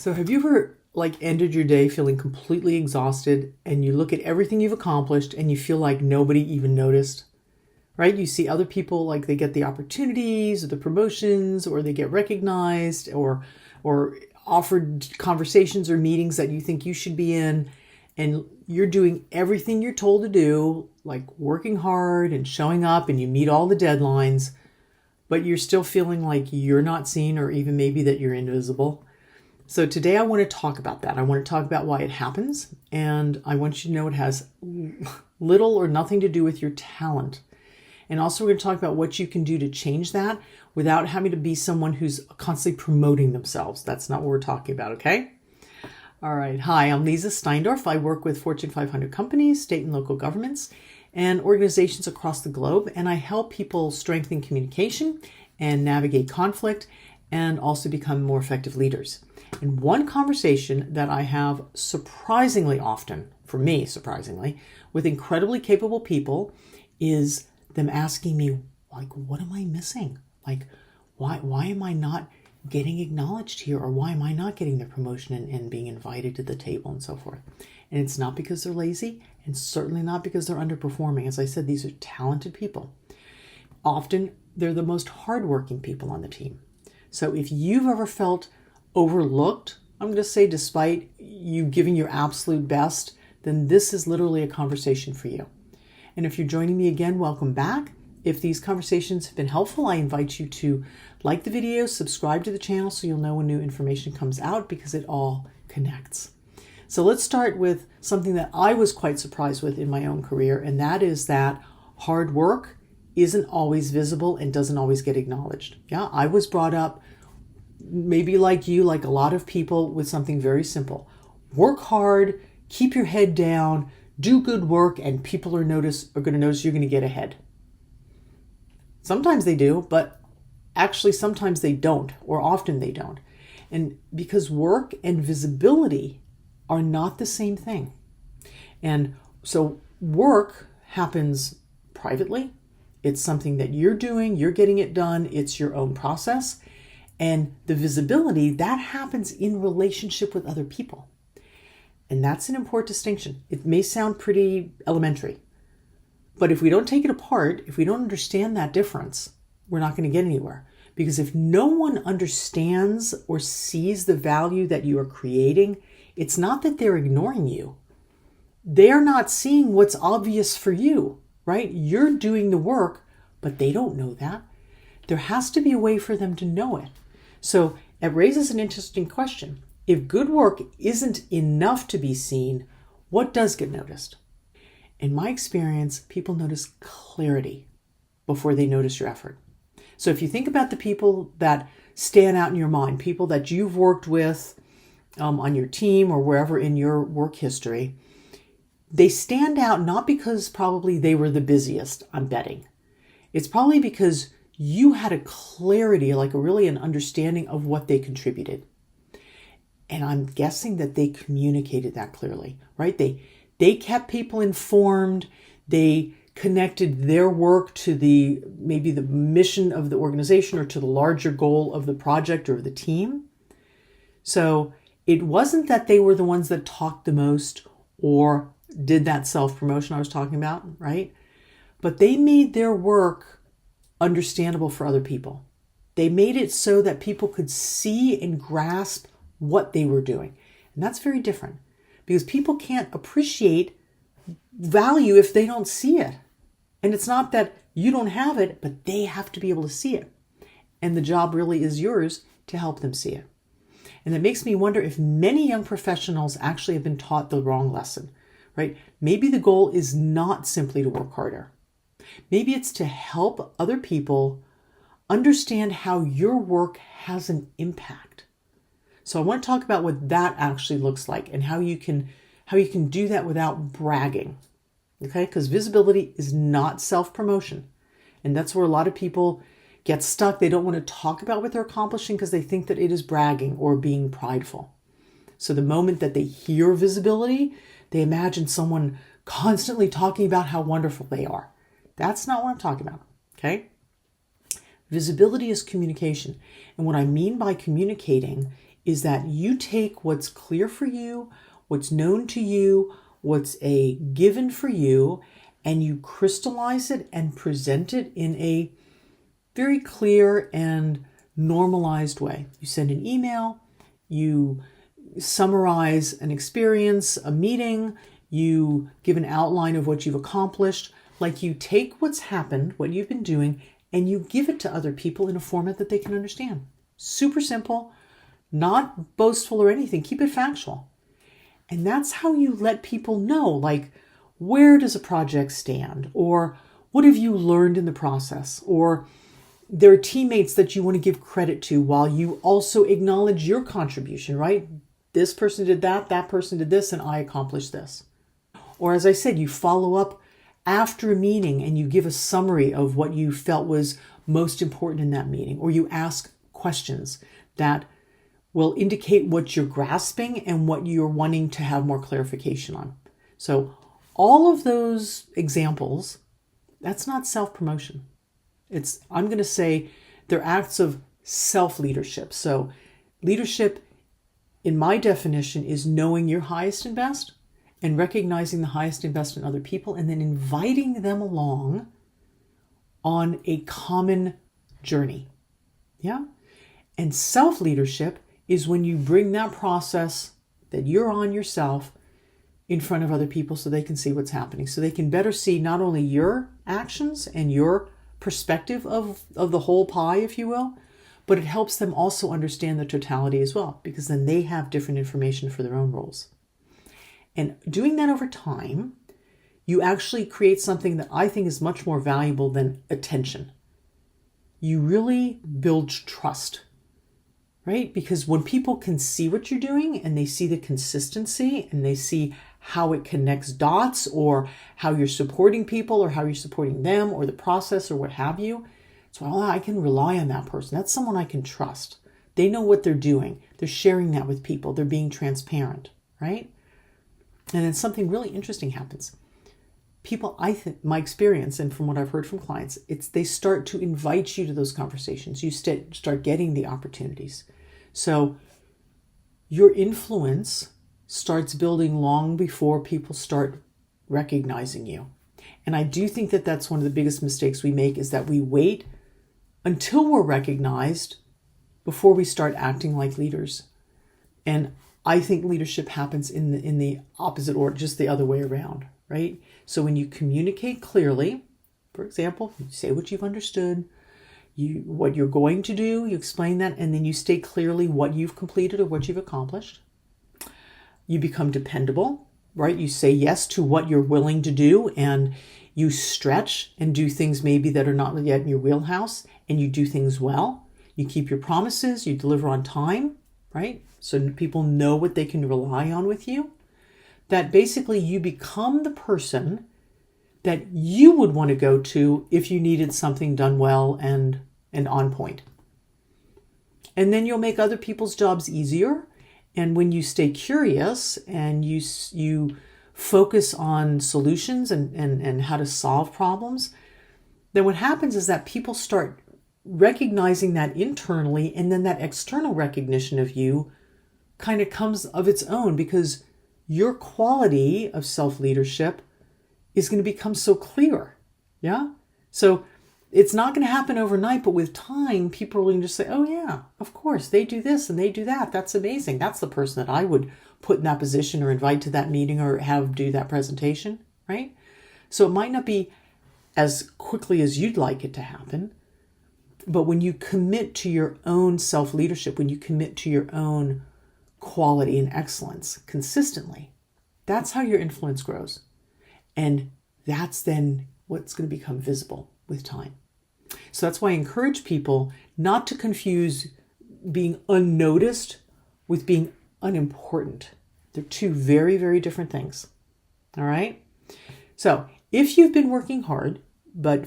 So have you ever ended your day feeling completely exhausted and you look at everything you've accomplished and you feel like nobody even noticed? Right? You see other people like they get the opportunities or the promotions or they get recognized or offered conversations or meetings that you think you should be in, and you're doing everything you're told to do, like working hard and showing up, and you meet all the deadlines, but you're still feeling like you're not seen or even maybe that you're invisible. So today I want to talk about that. I want to talk about why it happens, and I want you to know it has little or nothing to do with your talent. And also we're going to talk about what you can do to change that without having to be someone who's constantly promoting themselves. That's not what we're talking about, okay? All right. Hi, I'm Leezá Steindorf. I work with Fortune 500 companies, state and local governments, and organizations across the globe, and I help people strengthen communication and navigate conflict and also become more effective leaders. And one conversation that I have surprisingly often, for me surprisingly, with incredibly capable people is them asking me, like, what am I missing? Like, why am I not getting acknowledged here? Or why am I not getting the promotion and being invited to the table and so forth? And it's not because they're lazy, and certainly not because they're underperforming. As I said, these are talented people. Often, they're the most hardworking people on the team. So if you've ever felt overlooked, I'm going to say despite you giving your absolute best, then this is literally a conversation for you. And if you're joining me again, welcome back. If these conversations have been helpful, I invite you to like the video, subscribe to the channel so you'll know when new information comes out, because it all connects. So let's start with something that I was quite surprised with in my own career, and that is that hard work isn't always visible and doesn't always get acknowledged. Yeah, I was brought up maybe like you, like a lot of people, with something very simple. Work hard, keep your head down, do good work, and people are going to notice you're going to get ahead. Sometimes they do, but actually sometimes they don't, or often they don't. And because work and visibility are not the same thing. And so work happens privately. It's something that you're doing, you're getting it done, it's your own process. And the visibility, that happens in relationship with other people. And that's an important distinction. It may sound pretty elementary, but if we don't take it apart, if we don't understand that difference, we're not going to get anywhere. Because if no one understands or sees the value that you are creating, it's not that they're ignoring you. They're not seeing what's obvious for you, right? You're doing the work, but they don't know that. There has to be a way for them to know it. So it raises an interesting question. If good work isn't enough to be seen, what does get noticed? In my experience, people notice clarity before they notice your effort. So if you think about the people that stand out in your mind, people that you've worked with on your team or wherever in your work history, they stand out not because probably they were the busiest, I'm betting. It's probably because you had a clarity, like an understanding of what they contributed. And I'm guessing that they communicated that clearly, right? They kept people informed. They connected their work to maybe the mission of the organization or to the larger goal of the project or the team. So it wasn't that they were the ones that talked the most or did that self-promotion I was talking about, right? But they made their work understandable for other people. They made it so that people could see and grasp what they were doing. And that's very different, because people can't appreciate value if they don't see it. And it's not that you don't have it, but they have to be able to see it. And the job really is yours to help them see it. And it makes me wonder if many young professionals actually have been taught the wrong lesson, right? Maybe the goal is not simply to work harder. Maybe it's to help other people understand how your work has an impact. So I want to talk about what that actually looks like and how you can do that without bragging. Okay? Because visibility is not self-promotion. And that's where a lot of people get stuck. They don't want to talk about what they're accomplishing because they think that it is bragging or being prideful. So the moment that they hear visibility, they imagine someone constantly talking about how wonderful they are. That's not what I'm talking about, okay? Visibility is communication. And what I mean by communicating is that you take what's clear for you, what's known to you, what's a given for you, and you crystallize it and present it in a very clear and normalized way. You send an email, you summarize an experience, a meeting, you give an outline of what you've accomplished. Like you take what's happened, what you've been doing, and you give it to other people in a format that they can understand. Super simple, not boastful or anything. Keep it factual. And that's how you let people know, like, where does a project stand? Or what have you learned in the process? Or there are teammates that you want to give credit to while you also acknowledge your contribution, right? This person did that person did this, and I accomplished this. Or as I said, you follow up after a meeting and you give a summary of what you felt was most important in that meeting. Or you ask questions that will indicate what you're grasping and what you're wanting to have more clarification on. So all of those examples, that's not self-promotion. I'm going to say they're acts of self-leadership. So leadership, in my definition, is knowing your highest and best and recognizing the highest and best in other people and then inviting them along on a common journey. Yeah? And self-leadership is when you bring that process that you're on yourself in front of other people so they can see what's happening, so they can better see not only your actions and your perspective of the whole pie, if you will, but it helps them also understand the totality as well, because then they have different information for their own roles. And doing that over time, you actually create something that I think is much more valuable than attention. You really build trust, right? Because when people can see what you're doing and they see the consistency and they see how it connects dots or how you're supporting people or how you're supporting them or the process or what have you, so I can rely on that person. That's someone I can trust. They know what they're doing. They're sharing that with people. They're being transparent, right? And then something really interesting happens. People, my experience, and from what I've heard from clients, they start to invite you to those conversations. You start getting the opportunities. So your influence starts building long before people start recognizing you. And I do think that that's one of the biggest mistakes we make, is that we wait until we're recognized before we start acting like leaders. And I think leadership happens in the opposite order, just the other way around, right? So when you communicate clearly, for example, you say what you've understood, what you're going to do, you explain that, and then you state clearly what you've completed or what you've accomplished. You become dependable, right? You say yes to what you're willing to do, and you stretch and do things maybe that are not yet in your wheelhouse, and you do things well. You keep your promises, you deliver on time, right? So people know what they can rely on with you. That basically you become the person that you would want to go to if you needed something done well and on point. And then you'll make other people's jobs easier. And when you stay curious and you focus on solutions and how to solve problems, then what happens is that people start recognizing that internally, and then that external recognition of you kind of comes of its own, because your quality of self-leadership is going to become so clear. Yeah? So it's not going to happen overnight, but with time, people are going to just say, oh yeah, of course, they do this and they do that. That's amazing. That's the person that I would put in that position or invite to that meeting or have do that presentation, right? So it might not be as quickly as you'd like it to happen, but when you commit to your own self-leadership, when you commit to your own quality and excellence consistently, that's how your influence grows. And that's then what's going to become visible with time. So that's why I encourage people not to confuse being unnoticed with being unimportant. They're two very, very different things. All right? So if you've been working hard, but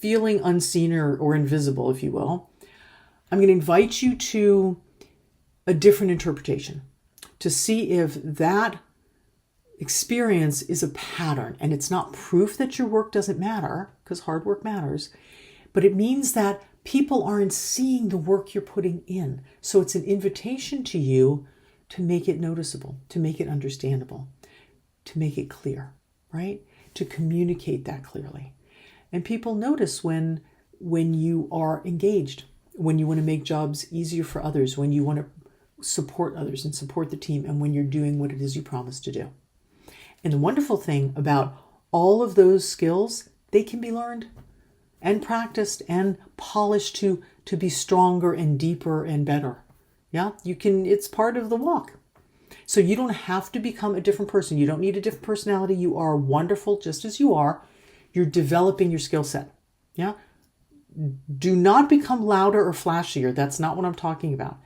feeling unseen or invisible, if you will, I'm going to invite you to a different interpretation to see if that experience is a pattern. And it's not proof that your work doesn't matter, because hard work matters, but it means that people aren't seeing the work you're putting in. So it's an invitation to you to make it noticeable, to make it understandable, to make it clear, right? To communicate that clearly. And people notice when you are engaged, when you want to make jobs easier for others, when you want to support others and support the team, and when you're doing what it is you promised to do. And the wonderful thing about all of those skills, they can be learned and practiced and polished to be stronger and deeper and better. Yeah, it's part of the walk. So you don't have to become a different person. You don't need a different personality. You are wonderful just as you are. You're developing your skill set. Yeah. Do not become louder or flashier. That's not what I'm talking about.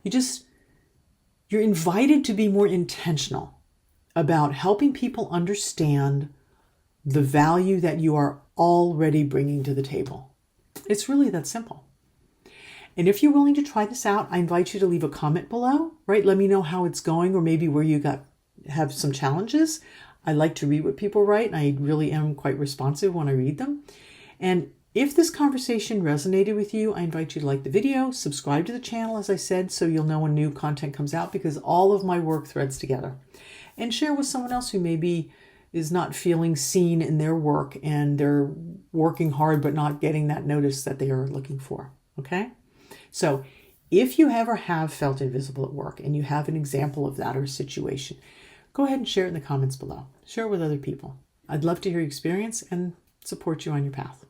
You're invited to be more intentional about helping people understand the value that you are already bringing to the table. It's really that simple. And if you're willing to try this out, I invite you to leave a comment below, right? Let me know how it's going, or maybe where you have some challenges. I like to read what people write, and I really am quite responsive when I read them. And if this conversation resonated with you, I invite you to like the video, subscribe to the channel, as I said, so you'll know when new content comes out, because all of my work threads together. And share with someone else who maybe is not feeling seen in their work, and they're working hard but not getting that notice that they are looking for. Okay? So if you ever have felt invisible at work and you have an example of that or a situation, go ahead and share it in the comments below. Share it with other people. I'd love to hear your experience and support you on your path.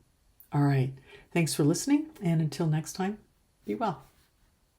All right. Thanks for listening. And until next time, be well.